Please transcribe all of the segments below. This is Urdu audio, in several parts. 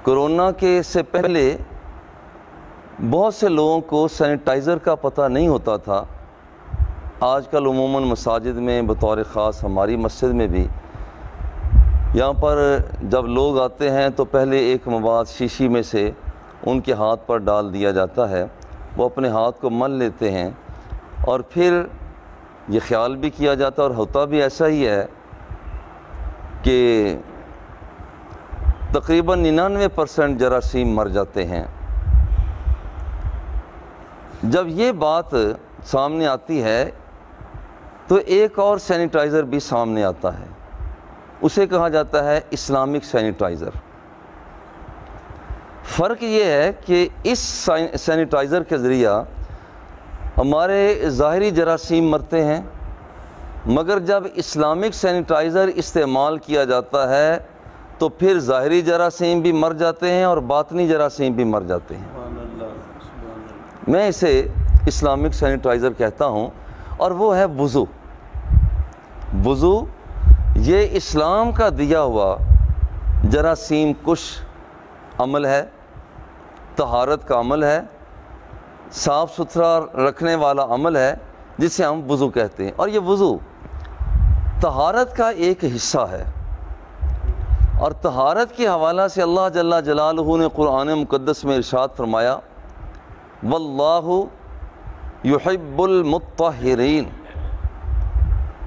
کورونا کے سے پہلے بہت سے لوگوں کو سینیٹائزر کا پتہ نہیں ہوتا تھا۔ آج کل عموماً مساجد میں بطور خاص ہماری مسجد میں بھی یہاں پر جب لوگ آتے ہیں تو پہلے ایک مواد شیشی میں سے ان کے ہاتھ پر ڈال دیا جاتا ہے، وہ اپنے ہاتھ کو مل لیتے ہیں، اور پھر یہ خیال بھی کیا جاتا اور ہوتا بھی ایسا ہی ہے کہ تقریباً 99% جراثیم مر جاتے ہیں۔ جب یہ بات سامنے آتی ہے تو ایک اور سینیٹائزر بھی سامنے آتا ہے، اسے کہا جاتا ہے اسلامک سینیٹائزر۔ فرق یہ ہے کہ اس سینیٹائزر کے ذریعہ ہمارے ظاہری جراثیم مرتے ہیں، مگر جب اسلامک سینیٹائزر استعمال کیا جاتا ہے تو پھر ظاہری جراثیم بھی مر جاتے ہیں اور باطنی جراثیم بھی مر جاتے ہیں۔ میں اسے اسلامک سینیٹائزر کہتا ہوں، اور وہ ہے وضو۔ وضو یہ اسلام کا دیا ہوا جراثیم کش عمل ہے، طہارت کا عمل ہے، صاف ستھرا رکھنے والا عمل ہے، جسے ہم وضو کہتے ہیں۔ اور یہ وضو طہارت کا ایک حصہ ہے، اور طہارت کے حوالہ سے اللہ جل جلالہ نے قرآن مقدس میں ارشاد فرمایا، واللہ یحب المطہرین،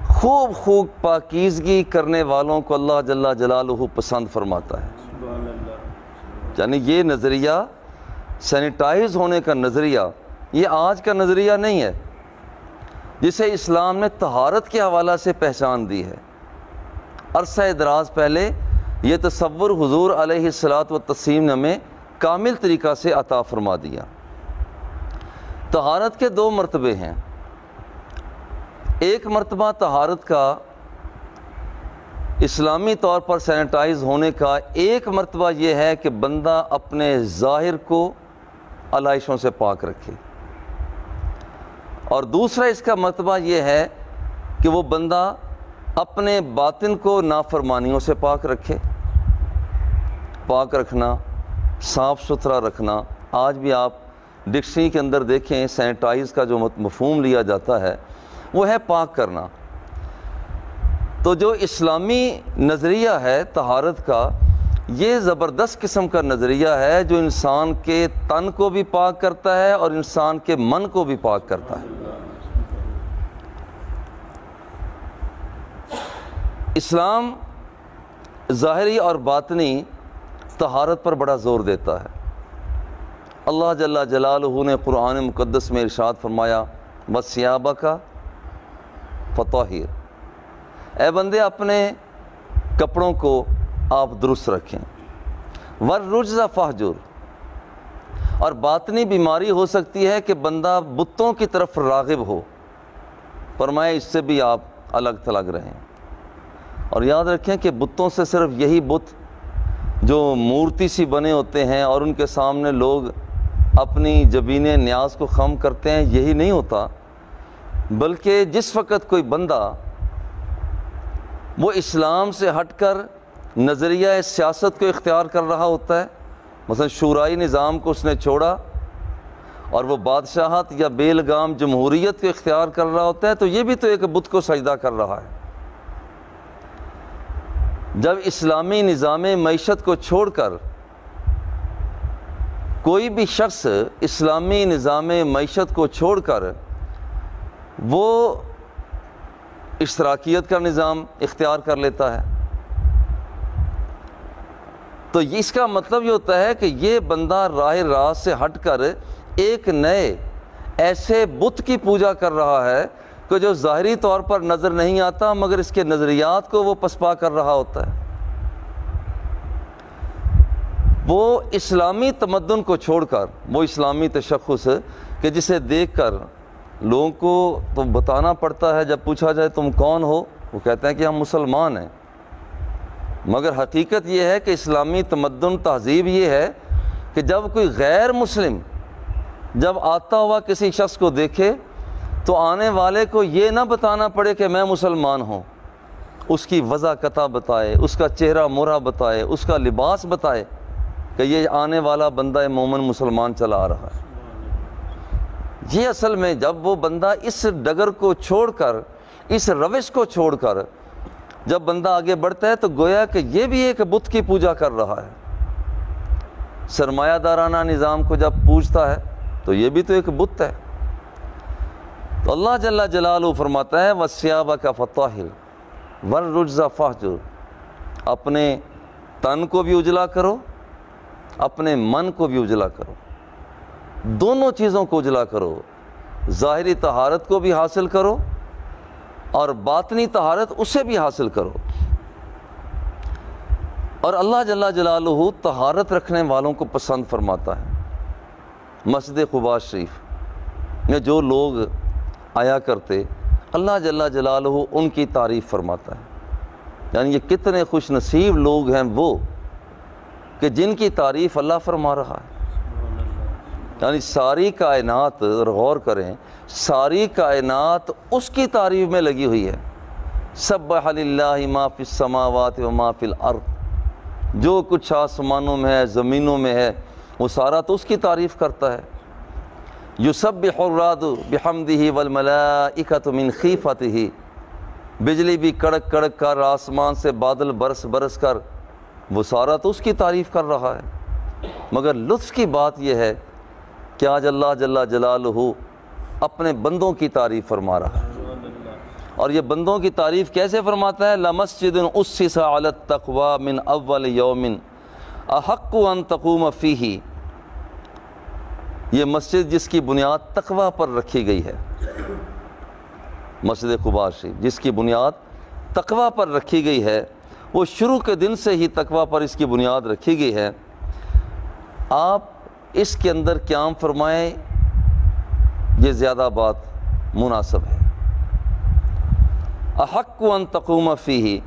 خوب خوب پاکیزگی کرنے والوں کو اللہ جل جلالہ پسند فرماتا ہے۔ یعنی یہ نظریہ سینیٹائز ہونے کا نظریہ یہ آج کا نظریہ نہیں ہے، جسے اسلام نے طہارت کے حوالہ سے پہچان دی ہے۔ عرصہ دراز پہلے یہ تصور حضور علیہ الصلاۃ والتسلیم نے ہمیں کامل طریقہ سے عطا فرما دیا۔ طہارت کے 2 مرتبے ہیں، ایک مرتبہ طہارت کا اسلامی طور پر سینیٹائز ہونے کا ایک مرتبہ یہ ہے کہ بندہ اپنے ظاہر کو علائشوں سے پاک رکھے، اور دوسرا اس کا مرتبہ یہ ہے کہ وہ بندہ اپنے باطن کو نافرمانیوں سے پاک رکھے۔ پاک رکھنا، صاف ستھرا رکھنا، آج بھی آپ ڈکشنری کے اندر دیکھیں سینیٹائز کا جو مفہوم لیا جاتا ہے وہ ہے پاک کرنا۔ تو جو اسلامی نظریہ ہے طہارت کا، یہ زبردست قسم کا نظریہ ہے جو انسان کے تن کو بھی پاک کرتا ہے اور انسان کے من کو بھی پاک کرتا ہے۔ اسلام ظاہری اور باطنی طہارت پر بڑا زور دیتا ہے۔ اللہ جل جلالہ نے قرآن مقدس میں ارشاد فرمایا، وَثِيَابَكَ فَطَهِّرْ، اے بندے اپنے کپڑوں کو آپ درست رکھیں، وَالرُّجْزَ فَاهْجُرْ، اور باطنی بیماری ہو سکتی ہے کہ بندہ بتوں کی طرف راغب ہو، فرمایا اس سے بھی آپ الگ تھلگ رہیں۔ اور یاد رکھیں کہ بتوں سے صرف یہی بت جو مورتی سی بنے ہوتے ہیں اور ان کے سامنے لوگ اپنی جبین نیاز کو خم کرتے ہیں، یہی نہیں ہوتا، بلکہ جس وقت کوئی بندہ وہ اسلام سے ہٹ کر نظریہ سیاست کو اختیار کر رہا ہوتا ہے، مثلا شورائی نظام کو اس نے چھوڑا اور وہ بادشاہت یا بے لگام جمہوریت کو اختیار کر رہا ہوتا ہے، تو یہ بھی تو ایک بت کو سجدہ کر رہا ہے۔ جب اسلامی نظام معیشت کو چھوڑ کر کوئی بھی شخص اسلامی نظام معیشت کو چھوڑ کر وہ اشتراکیت کا نظام اختیار کر لیتا ہے، تو اس کا مطلب یہ ہوتا ہے کہ یہ بندہ راہ راست سے ہٹ کر ایک نئے ایسے بت کی پوجا کر رہا ہے کہ جو ظاہری طور پر نظر نہیں آتا، مگر اس کے نظریات کو وہ پسپا کر رہا ہوتا ہے۔ وہ اسلامی تمدن کو چھوڑ کر، وہ اسلامی تشخص کہ جسے دیکھ کر لوگوں کو تو بتانا پڑتا ہے، جب پوچھا جائے تم کون ہو، وہ کہتے ہیں کہ ہم مسلمان ہیں، مگر حقیقت یہ ہے کہ اسلامی تمدن تہذیب یہ ہے کہ جب کوئی غیر مسلم جب آتا ہوا کسی شخص کو دیکھے تو آنے والے کو یہ نہ بتانا پڑے کہ میں مسلمان ہوں، اس کی وضع قطع بتائے، اس کا چہرہ مورا بتائے، اس کا لباس بتائے، کہ یہ آنے والا بندہ مومن مسلمان چلا آ رہا ہے۔ یہ اصل میں جب وہ بندہ اس ڈگر کو چھوڑ کر، اس روش کو چھوڑ کر جب بندہ آگے بڑھتا ہے تو گویا کہ یہ بھی ایک بت کی پوجا کر رہا ہے۔ سرمایہ دارانہ نظام کو جب پوجتا ہے تو یہ بھی تو ایک بت ہے۔ تو اللہ جل جلالہ فرماتا ہے وَثِيَابَكَ فَطَهِّرْ وَالرُّجْزَ فَاهْجُرْ، اپنے تن کو بھی اجلا کرو، اپنے من کو بھی اجلا کرو، دونوں چیزوں کو اجلا کرو، ظاہری طہارت کو بھی حاصل کرو اور باطنی طہارت اسے بھی حاصل کرو۔ اور اللہ جل جلالہ طہارت رکھنے والوں کو پسند فرماتا ہے۔ مسجد قباء شریف میں جو لوگ آیا کرتے، اللہ جل جلالہ ان کی تعریف فرماتا ہے۔ یعنی یہ کتنے خوش نصیب لوگ ہیں وہ کہ جن کی تعریف اللہ فرما رہا ہے۔ یعنی ساری کائنات، اور غور کریں، ساری کائنات اس کی تعریف میں لگی ہوئی ہے۔ سبح للہ ما فی السماوات و ما فی الارض، جو کچھ آسمانوں میں ہے، زمینوں میں ہے، وہ سارا تو اس کی تعریف کرتا ہے۔ یسبح الرعد بحمدہ والملائکۃ من خیفتہ، بجلی بھی کڑک کڑک کر، آسمان سے بادل برس برس کر، وہ سارا تو اس کی تعریف کر رہا ہے۔ مگر لطف کی بات یہ ہے کہ آج اللہ جل جلالہ اپنے بندوں کی تعریف فرما رہا ہے۔ اور یہ بندوں کی تعریف کیسے فرماتا ہے؟ لَمَسْجِدٌ أُسِّسَ عَلَى التَّقْوَى مِنْ أَوَّلِ يَوْمٍ أَحَقُّ أَن تَقُومَ فِيهِ، یہ مسجد جس کی بنیاد تقوی پر رکھی گئی ہے، مسجد قباء شریف جس کی بنیاد تقوی پر رکھی گئی ہے، وہ شروع کے دن سے ہی تقوی پر اس کی بنیاد رکھی گئی ہے۔ آپ اس کے اندر قیام فرمائیں، یہ زیادہ بات مناسب ہے۔ احق ان تقوم فیہ،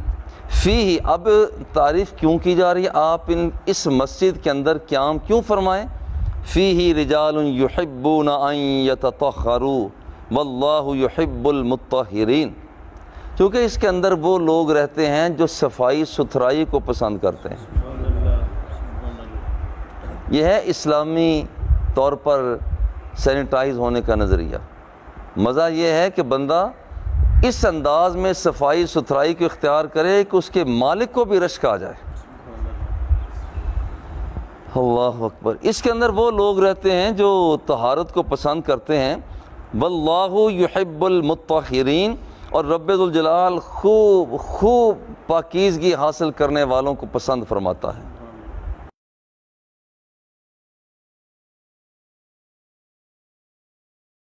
فیہ اب تعریف کیوں کی جا رہی ہے؟ آپ اس مسجد کے اندر قیام کیوں فرمائیں؟ فیہ رجال یحبون ان یتطہروا واللہ یحب المطہرین، کیونکہ اس کے اندر وہ لوگ رہتے ہیں جو صفائی ستھرائی کو پسند کرتے ہیں۔ یہ ہے اسلامی طور پر سینیٹائز ہونے کا نظریہ۔ مزہ یہ ہے کہ بندہ اس انداز میں صفائی ستھرائی کو اختیار کرے کہ اس کے مالک کو بھی رشک آ جائے۔ اللہ اکبر۔ اس کے اندر وہ لوگ رہتے ہیں جو طہارت کو پسند کرتے ہیں، واللہ یحب المطہرین، اور رب ذوالجلال خوب پاکیزگی حاصل کرنے والوں کو پسند فرماتا ہے۔